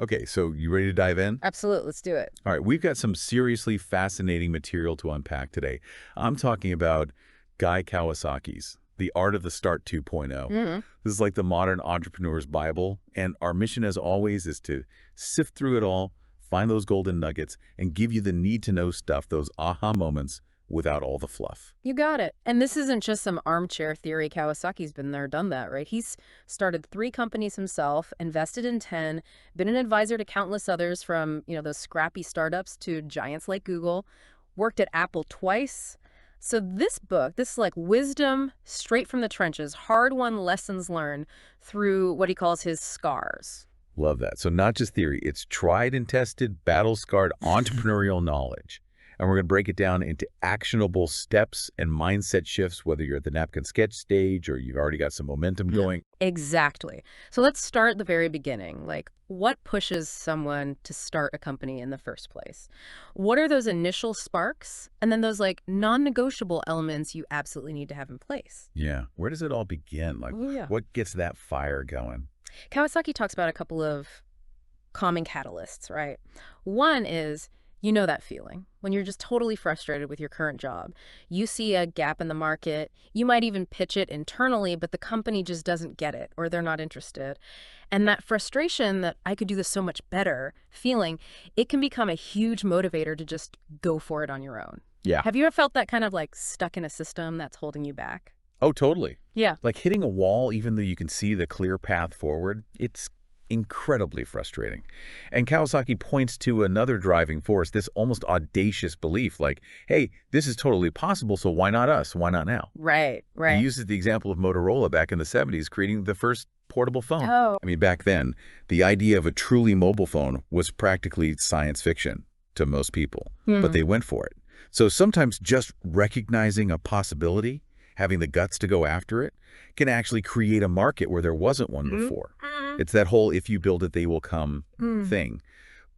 Okay, so you ready to dive in? Absolutely. Let's do it. All right, we've got some seriously fascinating material to unpack today. I'm talking about Guy Kawasaki's The Art of the Start 2.0. Mhm. This is like the modern entrepreneur's Bible, and our mission, as always, is to sift through it all, find those golden nuggets, and give you the need-to-know stuff, those aha moments, without all the fluff. You got it. And this isn't just some armchair theory. Kawasaki's been there, done that, right? He's started 3 companies himself, invested in 10, been an advisor to countless others from, those scrappy startups to giants like Google, worked at Apple twice. So this book, this is like wisdom straight from the trenches, hard-won lessons learned through what he calls his scars. Love that. So not just theory, it's tried and tested, battle-scarred entrepreneurial knowledge. And we're going to break it down into actionable steps and mindset shifts, whether you're at the napkin sketch stage or you've already got some momentum going. Exactly. So let's start at the very beginning. Like, what pushes someone to start a company in the first place? What are those initial sparks? And then those like non-negotiable elements you absolutely need to have in place. Yeah. Where does it all begin? Like, Oh, yeah. what gets that fire going? Kawasaki talks about a couple of common catalysts, right? One is, that feeling when you're just totally frustrated with your current job. You see a gap in the market. You might even pitch it internally, but the company just doesn't get it or they're not interested. And that frustration that I could do this so much better feeling, it can become a huge motivator to just go for it on your own. Yeah. Have you ever felt that kind of like stuck in a system that's holding you back? Oh, totally. Yeah. Like hitting a wall, even though you can see the clear path forward, it's incredibly frustrating. And Kawasaki points to another driving force, this almost audacious belief like, hey, this is totally possible, so why not us? Why not now? Right, He right. uses the example of Motorola back in the 70s, creating the first portable phone. Oh, I mean, back then, the idea of a truly mobile phone was practically science fiction to most people, but they went for it. So sometimes just recognizing a possibility, having the guts to go after it, can actually create a market where there wasn't one before. It's that whole if you build it, they will come thing.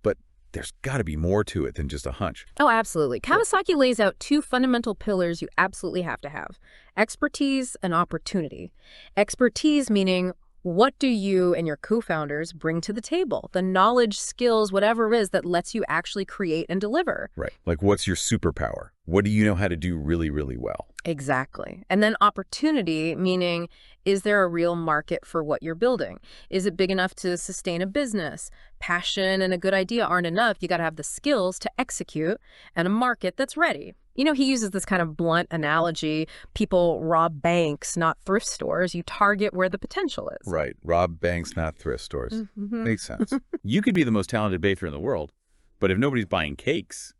But there's got to be more to it than just a hunch. Oh, absolutely. Kawasaki lays out 2 fundamental pillars you absolutely have to have: expertise and opportunity. Expertise meaning, what do you and your co-founders bring to the table? The knowledge, skills, whatever it is that lets you actually create and deliver. Right. Like, what's your superpower? What do you know how to do really, really well? Exactly. And then opportunity, meaning, is there a real market for what you're building? Is it big enough to sustain a business? Passion and a good idea aren't enough. You got to have the skills to execute and a market that's ready. He uses this kind of blunt analogy. People rob banks, not thrift stores. You target where the potential is. Right. Rob banks, not thrift stores. Mhm. Makes sense. You could be the most talented baker in the world, but if nobody's buying cakes,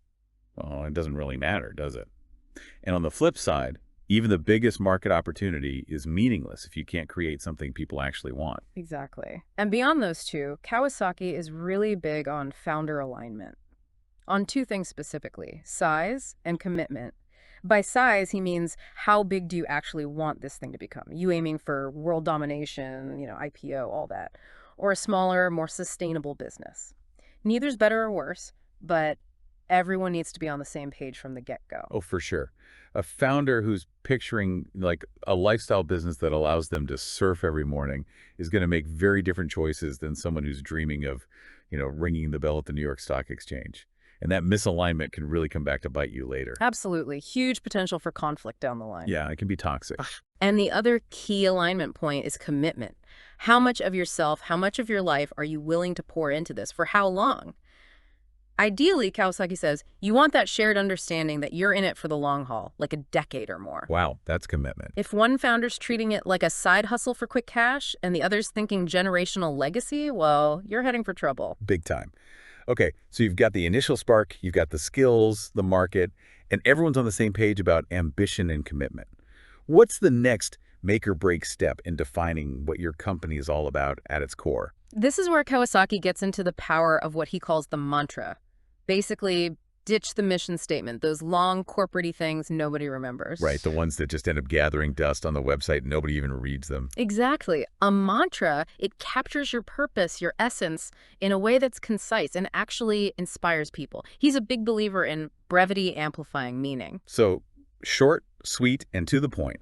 well, it doesn't really matter, does it? And on the flip side, even the biggest market opportunity is meaningless if you can't create something people actually want. Exactly. And beyond those two, Kawasaki is really big on founder alignment. On 2 things specifically: size and commitment. By size, he means how big do you actually want this thing to become? You aiming for world domination, IPO, all that, or a smaller, more sustainable business? Neither's better or worse, but everyone needs to be on the same page from the get-go. Oh, for sure. A founder who's picturing like a lifestyle business that allows them to surf every morning is going to make very different choices than someone who's dreaming of, ringing the bell at the New York Stock Exchange. And that misalignment can really come back to bite you later. Absolutely. Huge potential for conflict down the line. Yeah, it can be toxic. And the other key alignment point is commitment. How much of yourself, how much of your life are you willing to pour into this? For how long? Ideally, Kawasaki says, you want that shared understanding that you're in it for the long haul, like a decade or more. Wow, that's commitment. If one founder's treating it like a side hustle for quick cash and the other's thinking generational legacy, well, you're heading for trouble. Big time. Okay, so you've got the initial spark, you've got the skills, the market, and everyone's on the same page about ambition and commitment. What's the next make or break step in defining what your company is all about at its core? This is where Kawasaki gets into the power of what he calls the mantra. Basically, ditch the mission statement, those long corporate-y things nobody remembers. Right, the ones that just end up gathering dust on the website and nobody even reads them. Exactly. A mantra, it captures your purpose, your essence, in a way that's concise and actually inspires people. He's a big believer in brevity amplifying meaning. So, short, sweet, and to the point.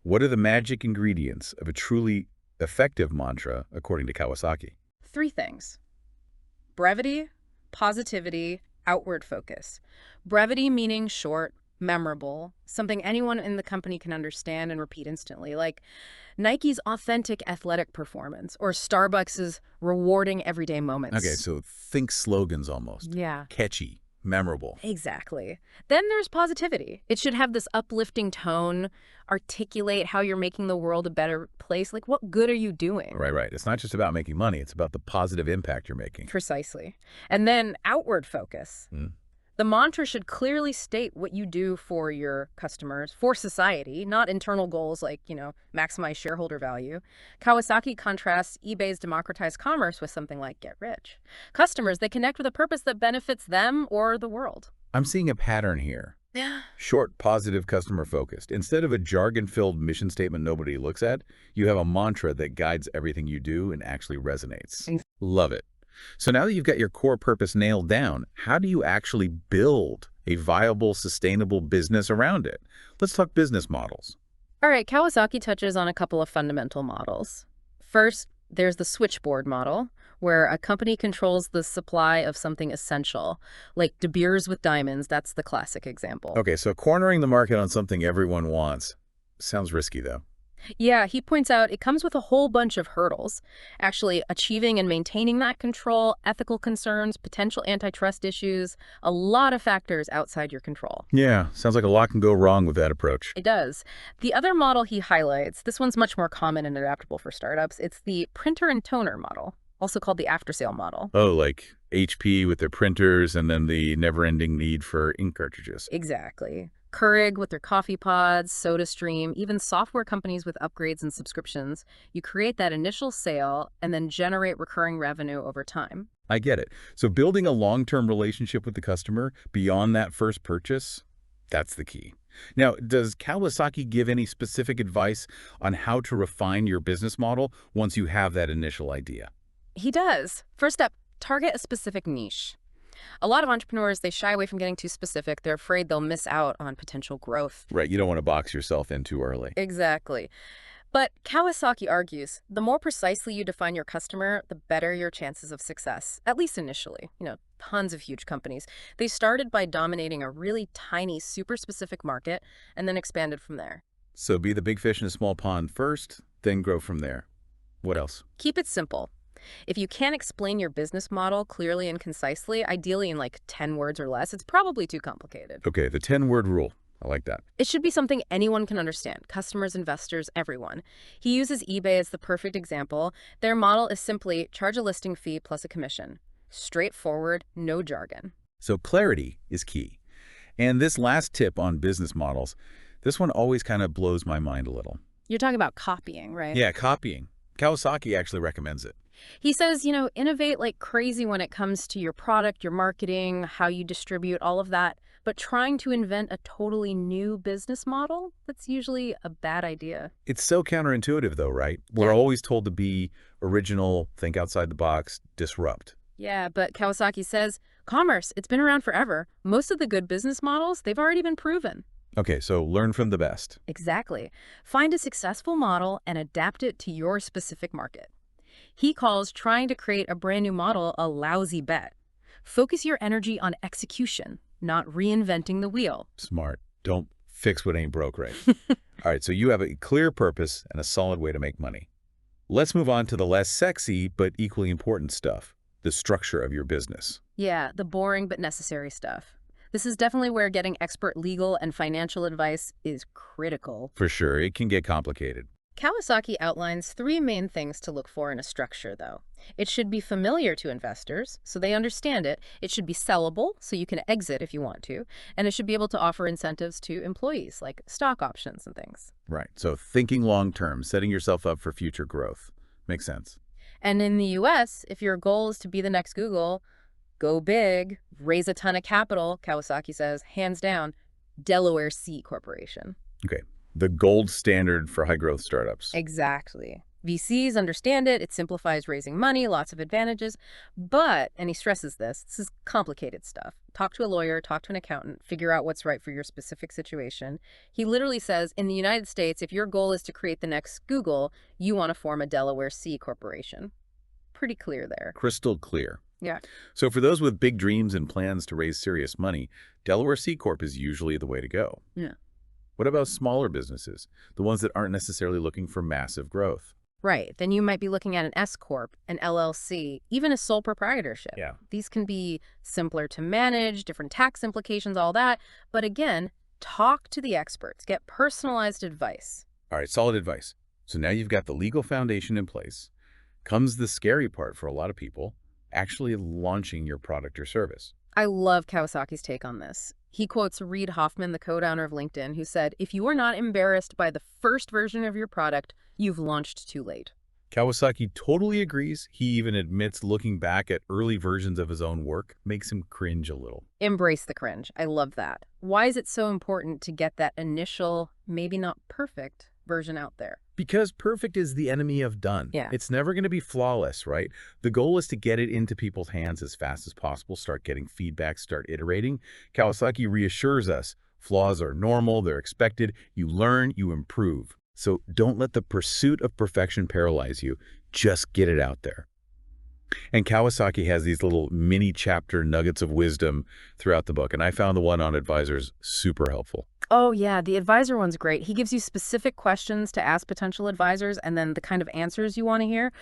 What are the magic ingredients of a truly effective mantra, according to Kawasaki? 3 things. Brevity, positivity, outward focus. Brevity meaning short, memorable, something anyone in the company can understand and repeat instantly, like Nike's authentic athletic performance or Starbucks's rewarding everyday Okay, moments. so think slogans almost. Yeah. Catchy, memorable. Exactly. Then there's positivity. It should have this uplifting tone, articulate how you're making the world a better place. Like, what good are you doing? Right, right. It's not just about making money. It's about the positive impact you're making. Precisely. And then outward focus. Hmm. The mantra should clearly state what you do for your customers, for society, not internal goals like, maximize shareholder value. Kawasaki contrasts eBay's democratized commerce with something like Get Rich. Customers, they connect with a purpose that benefits them or the world. I'm seeing a pattern here. Yeah. Short, positive, customer-focused. Instead of a jargon-filled mission statement nobody looks at, you have a mantra that guides everything you do and actually resonates. Love it. So now that you've got your core purpose nailed down, how do you actually build a viable, sustainable business around it? Let's talk business models. All right, Kawasaki touches on a couple of fundamental models. First, there's the switchboard model, where a company controls the supply of something essential, like De Beers with diamonds. That's the classic example. Okay, so cornering the market on something everyone wants. Sounds risky, though. Yeah, he points out it comes with a whole bunch of hurdles. Actually, achieving and maintaining that control, ethical concerns, potential antitrust issues, a lot of factors outside your control. Yeah, sounds like a lot can go wrong with that approach. It does. The other model he highlights, this one's much more common and adaptable for startups. It's the printer and toner model, also called the after-sale model. Oh, like HP with their printers and then the never-ending need for ink cartridges. Exactly. Keurig with their coffee pods, SodaStream, even software companies with upgrades and subscriptions. You create that initial sale and then generate recurring revenue over time. I get it. So building a long-term relationship with the customer beyond that first purchase, that's the key. Now, does Kawasaki give any specific advice on how to refine your business model once you have that initial idea? He does. First up, target a specific niche. A lot of entrepreneurs, they shy away from getting too specific. They're afraid they'll miss out on potential growth. Right, you don't want to box yourself in too early. Exactly. But Kawasaki argues, the more precisely you define your customer, the better your chances of success, at least initially. Tons of huge companies. They started by dominating a really tiny, super specific market and then expanded from there. So be the big fish in a small pond first, then grow from there. What else? Keep it simple. If you can't explain your business model clearly and concisely, ideally in like 10 words or less, it's probably too complicated. Okay, the 10-word rule. I like that. It should be something anyone can understand, customers, investors, everyone. He uses eBay as the perfect example. Their model is simply charge a listing fee plus a commission. Straightforward, no jargon. So clarity is key. And this last tip on business models, this one always kind of blows my mind a little. You're talking about copying, right? Yeah, copying. Kawasaki actually recommends it. He says, innovate like crazy when it comes to your product, your marketing, how you distribute, all of that. But trying to invent a totally new business model, that's usually a bad idea. It's so counterintuitive though, right? We're always told to be original, think outside the box, disrupt. Yeah, but Kawasaki says, commerce, it's been around forever. Most of the good business models, they've already been proven. Okay, so learn from the best. Exactly. Find a successful model and adapt it to your specific market. He calls trying to create a brand new model a lousy bet. Focus your energy on execution, not reinventing the wheel. Smart. Don't fix what ain't broke, right? All right, so you have a clear purpose and a solid way to make money. Let's move on to the less sexy but equally important stuff, the structure of your business. Yeah, the boring but necessary stuff. This is definitely where getting expert legal and financial advice is critical. For sure, it can get complicated. Kawasaki outlines 3 main things to look for in a structure, though. It should be familiar to investors, so they understand it. It should be sellable, so you can exit if you want to. And it should be able to offer incentives to employees, like stock options and things. Right, so thinking long-term, setting yourself up for future growth. Makes sense. And in the US, if your goal is to be the next Google, go big, raise a ton of capital, Kawasaki says, hands down, Delaware C Corporation. Okay. The gold standard for high-growth startups. Exactly. VCs understand it. It simplifies raising money, lots of advantages. But, and he stresses this is complicated stuff. Talk to a lawyer, talk to an accountant, figure out what's right for your specific situation. He literally says, in the United States, if your goal is to create the next Google, you want to form a Delaware C Corporation. Pretty clear there. Crystal clear. Yeah. So for those with big dreams and plans to raise serious money, Delaware C Corp is usually the way to go. Yeah. What about smaller businesses, the ones that aren't necessarily looking for massive growth? Right. Then you might be looking at an S Corp, an LLC, even a sole proprietorship. Yeah. These can be simpler to manage, different tax implications, all that. But again, talk to the experts, get personalized advice. All right, solid advice. So now you've got the legal foundation in place. Comes the scary part for a lot of people, actually launching your product or service. I love Kawasaki's take on this. He quotes Reid Hoffman, the co-founder of LinkedIn, who said, "If you are not embarrassed by the first version of your product, you've launched too late." Kawasaki totally agrees. He even admits looking back at early versions of his own work makes him cringe a little. Embrace the cringe. I love that. Why is it so important to get that initial, maybe not perfect, version out there? Because perfect is the enemy of done. Yeah. It's never going to be flawless, right? The goal is to get it into people's hands as fast as possible, start getting feedback, start iterating. Kawasaki reassures us, flaws are normal, they're expected, you learn, you improve. So don't let the pursuit of perfection paralyze you, just get it out there. And Kawasaki has these little mini chapter nuggets of wisdom throughout the book, and I found the one on advisors super helpful. Oh, yeah, the advisor one's great. He gives you specific questions to ask potential advisors and then the kind of answers you want to hear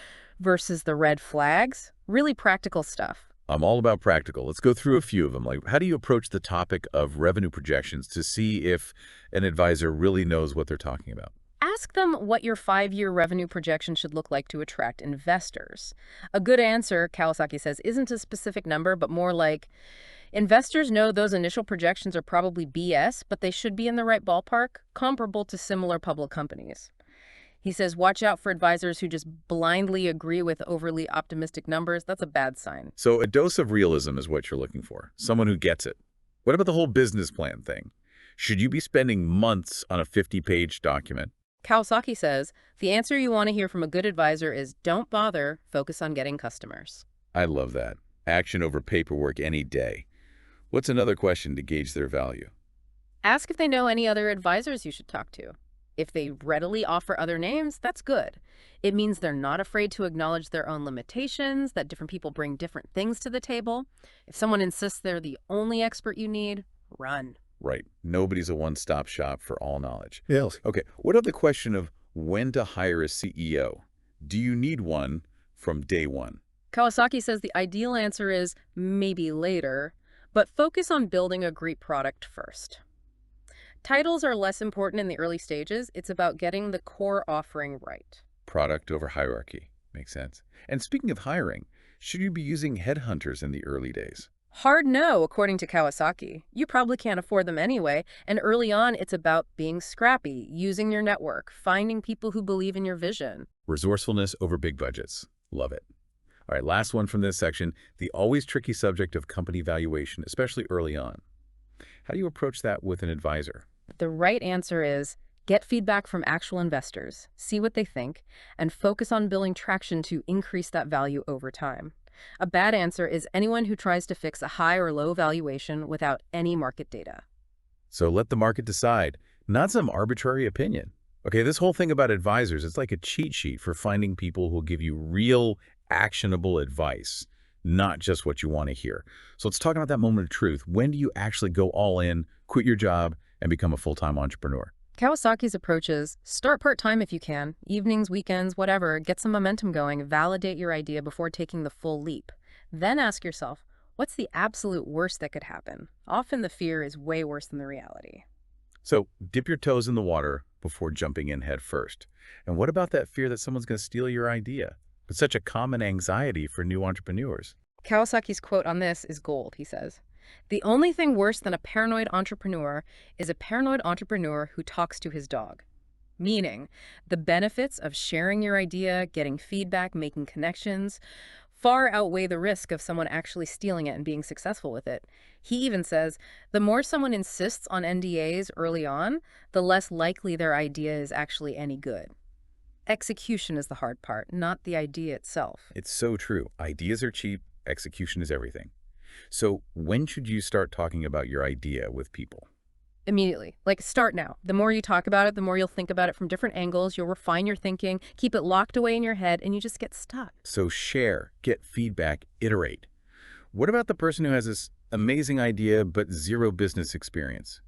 versus the red flags. Really practical stuff. I'm all about practical. Let's go through a few of them. Like, how do you approach the topic of revenue projections to see if an advisor really knows what they're talking about? Ask them what your 5-year revenue projection should look like to attract investors. A good answer, Kawasaki says, isn't a specific number, but more like, investors know those initial projections are probably BS, but they should be in the right ballpark, comparable to similar public companies. He says, watch out for advisors who just blindly agree with overly optimistic numbers. That's a bad sign. So a dose of realism is what you're looking for, someone who gets it. What about the whole business plan thing? Should you be spending months on a 50-page document? Kawasaki says, the answer you want to hear from a good advisor is don't bother, focus on getting customers. I love that. Action over paperwork any day. What's another question to gauge their value? Ask if they know any other advisors you should talk to. If they readily offer other names, that's good. It means they're not afraid to acknowledge their own limitations, that different people bring different things to the table. If someone insists they're the only expert you need, run. Right. Nobody's a one-stop shop for all knowledge. Yes. Okay. What about the question of when to hire a CEO? Do you need one from day one? Kawasaki says the ideal answer is maybe later, but focus on building a great product first. Titles are less important in the early stages. It's about getting the core offering right. Product over hierarchy. Makes sense. And speaking of hiring, should you be using headhunters in the early days? Hard no, according to Kawasaki. You probably can't afford them anyway, and early on it's about being scrappy, using your network, finding people who believe in your vision. Resourcefulness over big budgets. Love it. All right, last one from this section, the always tricky subject of company valuation, especially early on. How do you approach that with an advisor? The right answer is get feedback from actual investors, see what they think, and focus on building traction to increase that value over time. A bad answer is anyone who tries to fix a high or low valuation without any market data. So let the market decide, not some arbitrary opinion. Okay, this whole thing about advisors, it's like a cheat sheet for finding people who will give you real, actionable advice, not just what you want to hear. So let's talk about that moment of truth. When do you actually go all in, quit your job, and become a full-time entrepreneur? Kawasaki's approach is start part-time if you can, evenings, weekends, whatever, get some momentum going, validate your idea before taking the full leap. Then ask yourself, what's the absolute worst that could happen? Often the fear is way worse than the reality. So dip your toes in the water before jumping in head first. And what about that fear that someone's going to steal your idea? It's such a common anxiety for new entrepreneurs. Kawasaki's quote on this is gold, he says. The only thing worse than a paranoid entrepreneur is a paranoid entrepreneur who talks to his dog. Meaning, the benefits of sharing your idea, getting feedback, making connections, far outweigh the risk of someone actually stealing it and being successful with it. He even says, the more someone insists on NDAs early on, the less likely their idea is actually any good. Execution is the hard part, not the idea itself. It's so true. Ideas are cheap. Execution is everything. So when should you start talking about your idea with people? Immediately. Like, start now. The more you talk about it, the more you'll think about it from different angles. You'll refine your thinking, keep it locked away in your head, and you just get stuck. So share, get feedback, iterate. What about the person who has this amazing idea but zero business experience?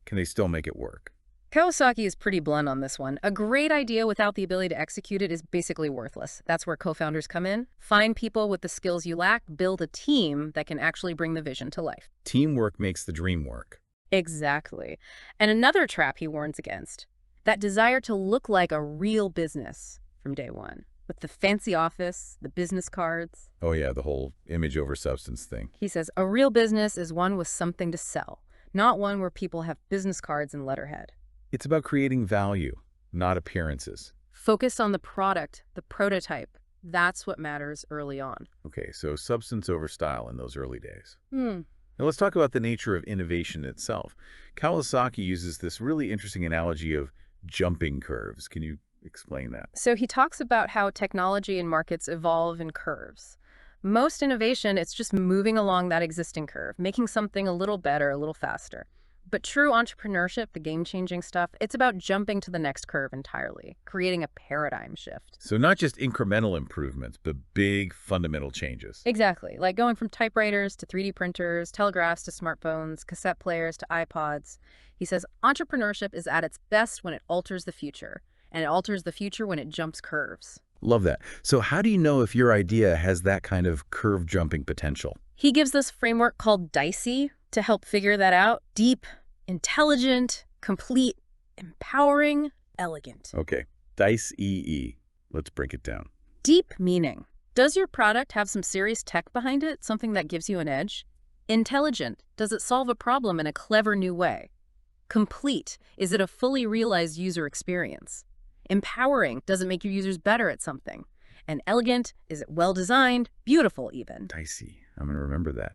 Can they still make it work? Kawasaki is pretty blunt on this one. A great idea without the ability to execute it is basically worthless. That's where co-founders come in. Find people with the skills you lack, build a team that can actually bring the vision to life. Teamwork makes the dream work. Exactly. And another trap he warns against, that desire to look like a real business from day one, with the fancy office, the business cards. Oh yeah, the whole image over substance thing. He says a real business is one with something to sell, not one where people have business cards and letterhead. It's about creating value, not appearances. Focus on the product, the prototype. That's what matters early on. Okay, so substance over style in those early days. Hmm. Now let's talk about the nature of innovation itself. Kawasaki uses this really interesting analogy of jumping curves. Can you explain that? So he talks about how technology and markets evolve in curves. Most innovation, it's just moving along that existing curve, making something a little better, a little faster. But true entrepreneurship, the game-changing stuff, it's about jumping to the next curve entirely, creating a paradigm shift. So not just incremental improvements, but big fundamental changes. Exactly, like going from typewriters to 3D printers, telegraphs to smartphones, cassette players to iPods. He says entrepreneurship is at its best when it alters the future, and it alters the future when it jumps curves. Love that. So how do you know if your idea has that kind of curve jumping potential? He gives this framework called DICE to help figure that out. Deep, intelligent, complete, empowering, elegant. Okay, DICE EE. Let's break it down. Deep meaning. Does your product have some serious tech behind it, something that gives you an edge? Intelligent. Does it solve a problem in a clever new way? Complete. Is it a fully realized user experience? Empowering. Does it make your users better at something? And elegant. Is it well designed? Beautiful even. DICE. I'm going to remember that.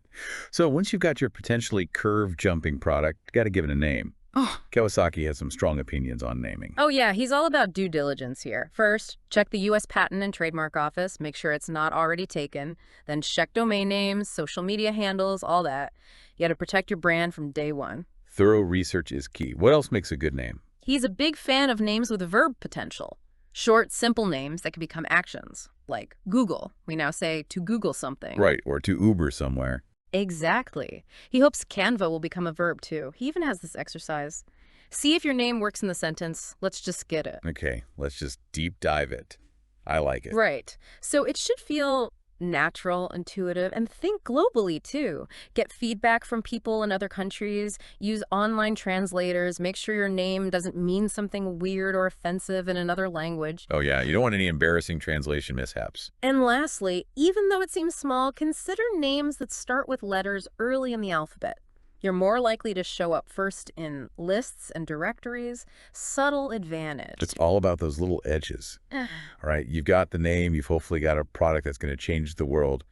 So once you've got your potentially curve jumping product, you got to give it a name. Oh. Kawasaki has some strong opinions on naming. Oh yeah, he's all about due diligence here. First, check the U.S. Patent and Trademark Office, make sure it's not already taken. Then check domain names, social media handles, all that. You got to protect your brand from day one. Thorough research is key. What else makes a good name? He's a big fan of names with verb potential. Short, simple names that can become actions. Like Google. We now say to Google something. Right, or to Uber somewhere. Exactly. He hopes Canva will become a verb too. He even has this exercise. See if your name works in the sentence. Let's just get it. Okay, let's just deep dive it. I like it. Right. So it should feel natural, intuitive, and think globally too. Get feedback from people in other countries, use online translators, make sure your name doesn't mean something weird or offensive in another language. Oh yeah, you don't want any embarrassing translation mishaps. And lastly, even though it seems small, consider names that start with letters early in the alphabet. You're more likely to show up first in lists and directories. Subtle advantage. It's all about those little edges. All right, you've got the name, you've hopefully got a product that's going to change the world.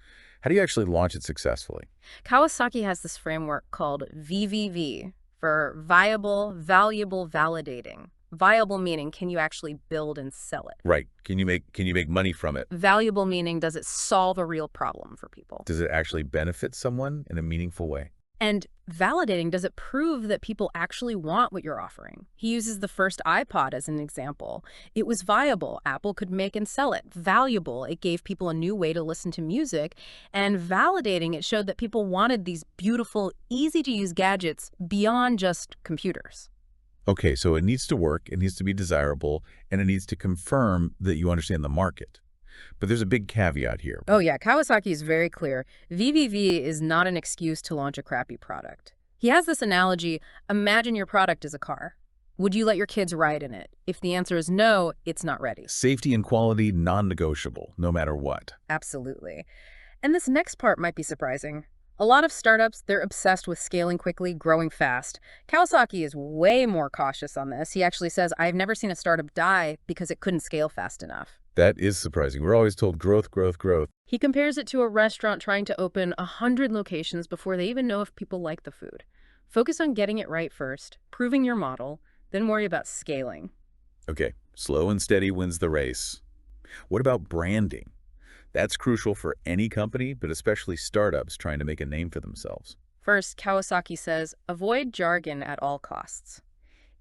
How do you actually launch it successfully? Kawasaki has this framework called VVV for viable, valuable, validating. Viable meaning, can you actually build and sell it? Right. Can you make money from it? Valuable meaning, does it solve a real problem for people? Does it actually benefit someone in a meaningful way? And validating, does it prove that people actually want what you're offering? He uses the first iPod as an example. It was viable. Apple could make and sell it. Valuable. It gave people a new way to listen to music. And validating, it showed that people wanted these beautiful, easy-to-use gadgets beyond just computers. Okay, so it needs to work, it needs to be desirable, and it needs to confirm that you understand the market. But there's a big caveat here. Oh yeah, Kawasaki is very clear. VVV is not an excuse to launch a crappy product. He has this analogy, imagine your product is a car. Would you let your kids ride in it? If the answer is no, it's not ready. Safety and quality non-negotiable, no matter what. Absolutely. And this next part might be surprising. A lot of startups, they're obsessed with scaling quickly, growing fast. Kawasaki is way more cautious on this. He actually says, I've never seen a startup die because it couldn't scale fast enough. That is surprising. We're always told growth, growth, growth. He compares it to a restaurant trying to open 100 locations before they even know if people like the food. Focus on getting it right first, proving your model, then worry about scaling. Okay, slow and steady wins the race. What about branding? That's crucial for any company, but especially startups trying to make a name for themselves. First, Kawasaki says, avoid jargon at all costs.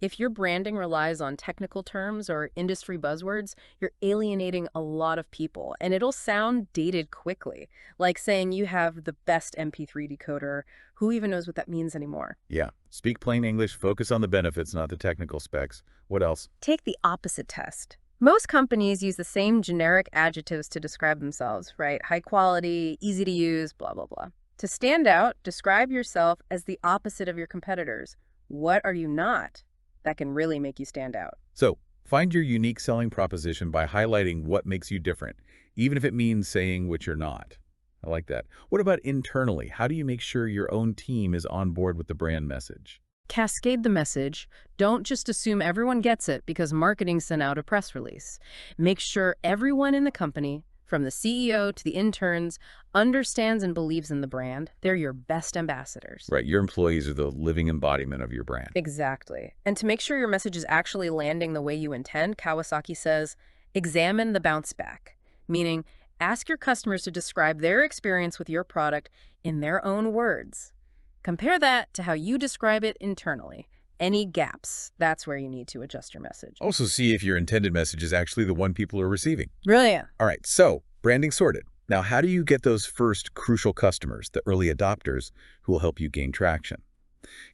If your branding relies on technical terms or industry buzzwords, you're alienating a lot of people, and it'll sound dated quickly, like saying you have the best MP3 decoder. Who even knows what that means anymore? Yeah. Speak plain English, focus on the benefits, not the technical specs. What else? Take the opposite test. Most companies use the same generic adjectives to describe themselves, right? High quality, easy to use, blah, blah, blah. To stand out, describe yourself as the opposite of your competitors. What are you not? That can really make you stand out. So, find your unique selling proposition by highlighting what makes you different, even if it means saying what you're not. I like that. What about internally? How do you make sure your own team is on board with the brand message? Cascade the message. Don't just assume everyone gets it because marketing sent out a press release. Make sure everyone in the company, from the CEO to the interns, understands and believes in the brand. They're your best ambassadors. Right, your employees are the living embodiment of your brand. Exactly. And to make sure your message is actually landing the way you intend, Kawasaki says, examine the bounce back, meaning ask your customers to describe their experience with your product in their own words. Compare that to how you describe it internally. Any gaps, that's where you need to adjust your message. Also see if your intended message is actually the one people are receiving. Brilliant. All right, so branding sorted. Now, how do you get those first crucial customers, the early adopters, who will help you gain traction?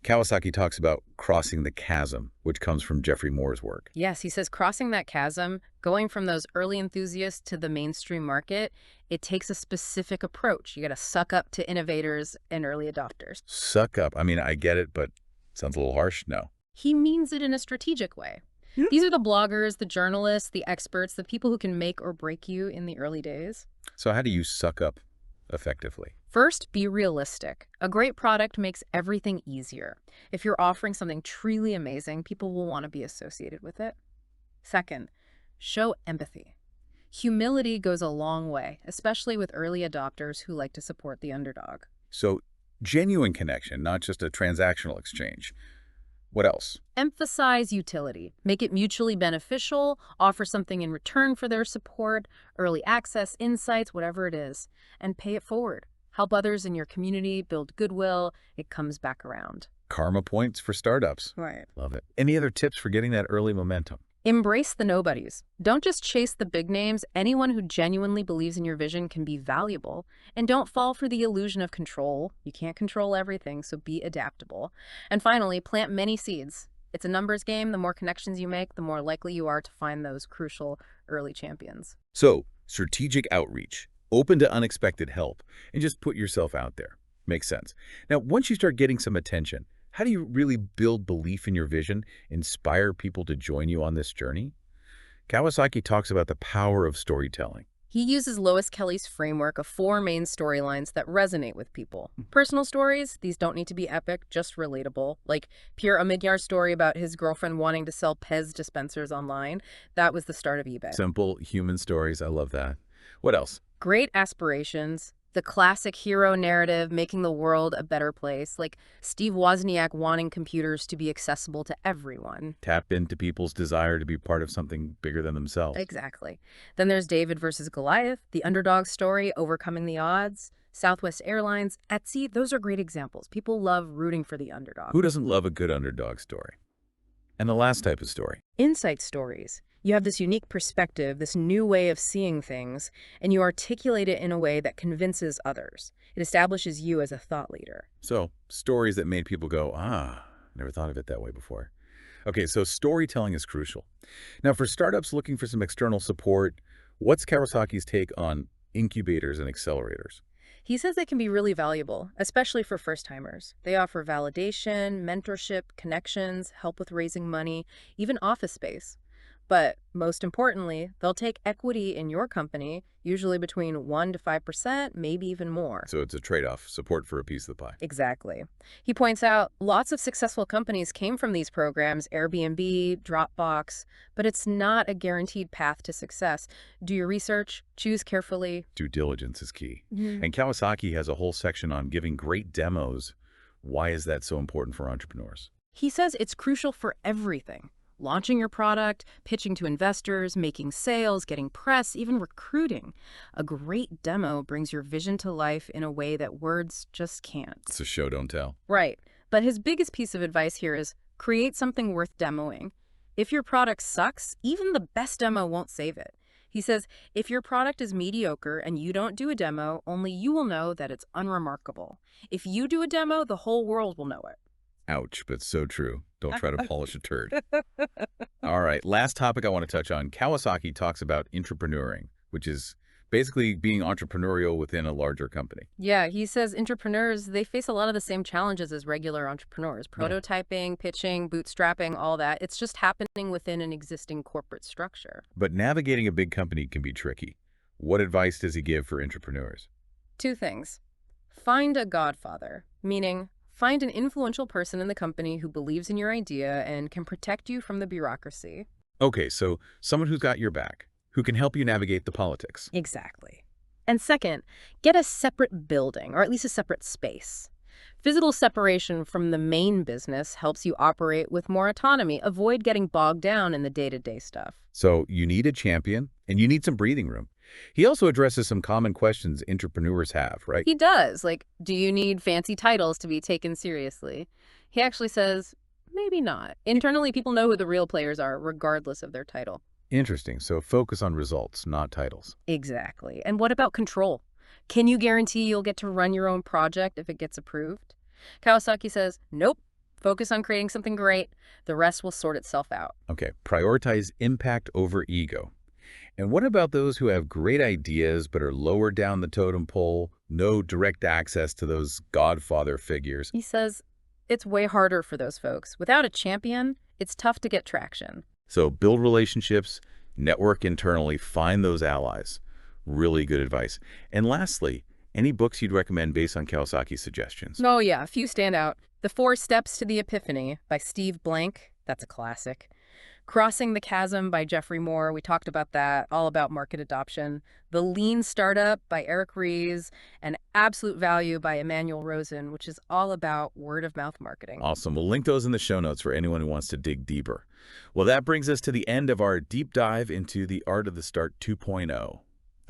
Kawasaki talks about crossing the chasm, which comes from Geoffrey Moore's work. Yes, he says crossing that chasm, going from those early enthusiasts to the mainstream market, it takes a specific approach. You got to suck up to innovators and early adopters. Suck up. I mean, I get it, but sounds a little harsh. No. He means it in a strategic way. These are the bloggers, the journalists, the experts, the people who can make or break you in the early days. So how do you suck up effectively? First, be realistic. A great product makes everything easier. If you're offering something truly amazing, people will want to be associated with it. Second, show empathy. Humility goes a long way, especially with early adopters who like to support the underdog. So genuine connection, not just a transactional exchange. What else? Emphasize utility. Make it mutually beneficial, offer something in return for their support, early access, insights, whatever it is, and pay it forward. Help others in your community, build goodwill. It comes back around. Karma points for startups. Right. Love it. Any other tips for getting that early momentum? Embrace the nobodies. Don't just chase the big names. Anyone who genuinely believes in your vision can be valuable. And don't fall for the illusion of control. You can't control everything, so be adaptable. And finally, plant many seeds. It's a numbers game. The more connections you make, the more likely you are to find those crucial early champions. So, strategic outreach, open to unexpected help, and just put yourself out there. Makes sense. Now, once you start getting some attention, how do you really build belief in your vision, inspire people to join you on this journey? Kawasaki talks about the power of storytelling. He uses Lois Kelly's framework of 4 main storylines that resonate with people. Personal stories, these don't need to be epic, just relatable. Like Pierre Omidyar's story about his girlfriend wanting to sell Pez dispensers online. That was the start of eBay. Simple, human stories. I love that. What else? Great aspirations. The classic hero narrative, making the world a better place, like Steve Wozniak wanting computers to be accessible to everyone. Tap into people's desire to be part of something bigger than themselves. Exactly. Then there's David versus Goliath, the underdog story, overcoming the odds. Southwest Airlines, Etsy, those are great examples. People love rooting for the underdog. Who doesn't love a good underdog story? And the last type of story. Insight stories. You have this unique perspective, this new way of seeing things, and you articulate it in a way that convinces others. It establishes you as a thought leader. So, stories that made people go, never thought of it that way before. Okay, so storytelling is crucial. Now, for startups looking for some external support, what's Kawasaki's take on incubators and accelerators? He says they can be really valuable, especially for first-timers. They offer validation, mentorship, connections, help with raising money, even office space. But most importantly, they'll take equity in your company, usually between 1 to 5%, maybe even more. So it's a trade-off, support for a piece of the pie. Exactly. He points out lots of successful companies came from these programs, Airbnb, Dropbox, but it's not a guaranteed path to success. Do your research, choose carefully. Due diligence is key. And Kawasaki has a whole section on giving great demos. Why is that so important for entrepreneurs? He says it's crucial for everything. Launching your product, pitching to investors, making sales, getting press, even recruiting. A great demo brings your vision to life in a way that words just can't. It's a show, don't tell. Right. But his biggest piece of advice here is create something worth demoing. If your product sucks, even the best demo won't save it. He says, if your product is mediocre and you don't do a demo, only you will know that it's unremarkable. If you do a demo, the whole world will know it. Ouch, but so true. Don't try to polish a turd. All right, last topic I want to touch on. Kawasaki talks about entrepreneuring, which is basically being entrepreneurial within a larger company. Yeah, he says entrepreneurs, they face a lot of the same challenges as regular entrepreneurs. Prototyping, pitching, bootstrapping, all that. It's just happening within an existing corporate structure. But navigating a big company can be tricky. What advice does he give for entrepreneurs? Two things. Find a godfather, meaning find an influential person in the company who believes in your idea and can protect you from the bureaucracy. Okay, so someone who's got your back, who can help you navigate the politics. Exactly. And second, get a separate building, or at least a separate space. Physical separation from the main business helps you operate with more autonomy. Avoid getting bogged down in the day-to-day stuff. So you need a champion, and you need some breathing room. He also addresses some common questions entrepreneurs have, right? He does. Like, do you need fancy titles to be taken seriously? He actually says, maybe not. Internally, people know who the real players are, regardless of their title. Interesting. So focus on results, not titles. Exactly. And what about control? Can you guarantee you'll get to run your own project if it gets approved? Kawasaki says, nope. Focus on creating something great. The rest will sort itself out. Okay, prioritize impact over ego. And what about those who have great ideas but are lower down the totem pole, no direct access to those godfather figures? He says, it's way harder for those folks. Without a champion, it's tough to get traction. So build relationships, network internally, find those allies. Really good advice. And lastly, any books you'd recommend based on Kawasaki's suggestions? Oh yeah, a few stand out. The 4 Steps to the Epiphany by Steve Blank. That's a classic. Crossing the Chasm by Jeffrey Moore. We talked about that, all about market adoption. The Lean Startup by Eric Ries, and Absolute Value by Emmanuel Rosen, which is all about word-of-mouth marketing. Awesome. We'll link those in the show notes for anyone who wants to dig deeper. Well, that brings us to the end of our deep dive into the Art of the Start 2.0.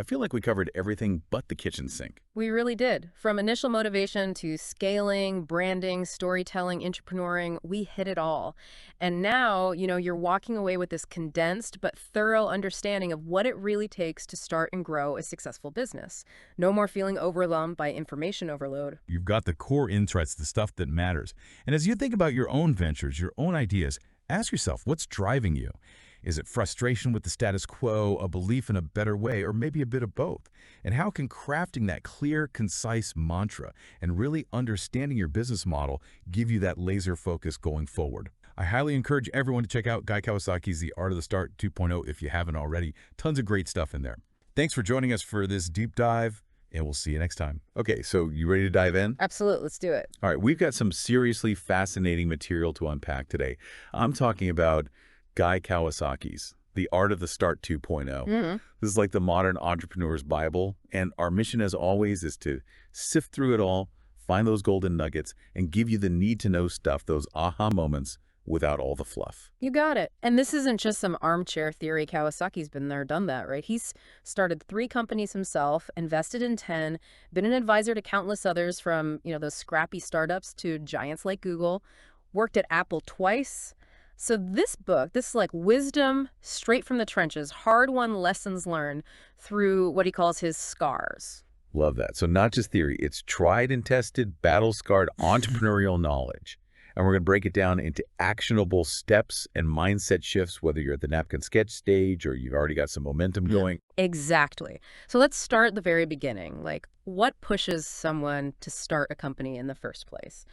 I feel like we covered everything but the kitchen sink. We really did. From initial motivation to scaling, branding, storytelling, entrepreneuring, we hit it all. And now, you're walking away with this condensed but thorough understanding of what it really takes to start and grow a successful business. No more feeling overwhelmed by information overload. You've got the core insights, the stuff that matters. And as you think about your own ventures, your own ideas, ask yourself, what's driving you? Is it frustration with the status quo, a belief in a better way, or maybe a bit of both? And how can crafting that clear, concise mantra and really understanding your business model give you that laser focus going forward? I highly encourage everyone to check out Guy Kawasaki's The Art of the Start 2.0 if you haven't already. Tons of great stuff in there. Thanks for joining us for this deep dive, and we'll see you next time. Okay, so you ready to dive in? Absolutely, let's do it. All right, we've got some seriously fascinating material to unpack today. I'm talking about Guy Kawasaki's The Art of the Start 2.0. This is like the modern entrepreneur's Bible, and our mission, as always, is to sift through it all, find those golden nuggets, and give you the need-to-know stuff, those aha moments, without all the fluff. You got it. And this isn't just some armchair theory. Kawasaki's been there, done that, right? He's started 3 companies himself, invested in 10, been an advisor to countless others from, those scrappy startups to giants like Google, worked at Apple twice. So this book, this is like wisdom straight from the trenches, hard-won lessons learned through what he calls his scars. Love that. So not just theory, it's tried and tested, battle-scarred entrepreneurial knowledge. And we're going to break it down into actionable steps and mindset shifts, whether you're at the napkin sketch stage or you've already got some momentum going. Exactly. So let's start at the very beginning. Like, what pushes someone to start a company in the first place?